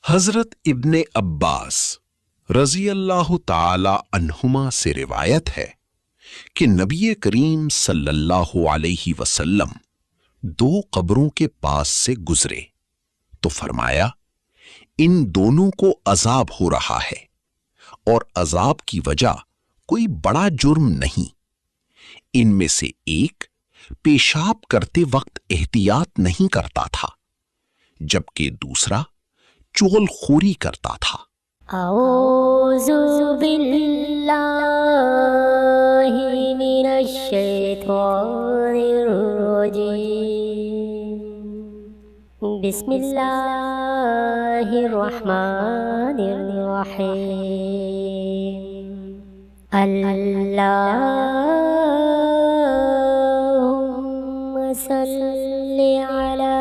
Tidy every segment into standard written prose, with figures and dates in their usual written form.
حضرت ابن عباس رضی اللہ تعالی عنہما سے روایت ہے کہ نبی کریم صلی اللہ علیہ وسلم دو قبروں کے پاس سے گزرے تو فرمایا، ان دونوں کو عذاب ہو رہا ہے، اور عذاب کی وجہ کوئی بڑا جرم نہیں۔ ان میں سے ایک پیشاب کرتے وقت احتیاط نہیں کرتا تھا، جبکہ دوسرا چغل خوری کرتا تھا۔ اعوذ باللہ من الشیطان الرجیم، بسم اللہ الرحمن الرحیم۔ اللہم صلی علی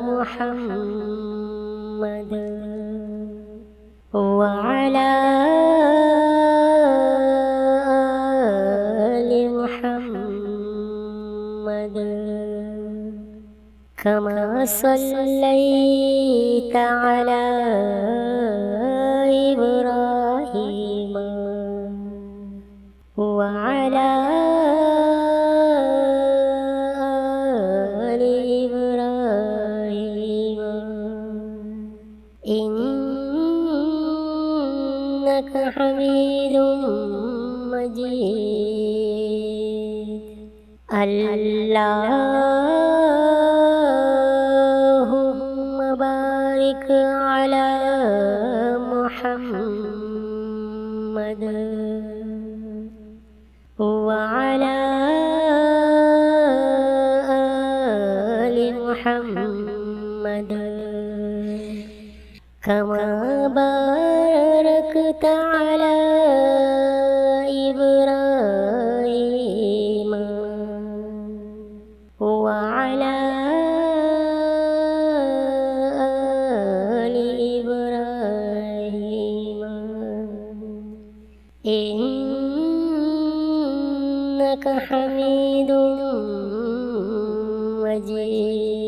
محمد وعلى آل محمد كما صليت على إبراهيم وعلى آل إبراهيم إنك حميد مجيد۔ اللهم بارك على محمد وعلى آل محمد كما باركت على إبراهيم وعلى آل إبراهيم إنك حميد مجيد۔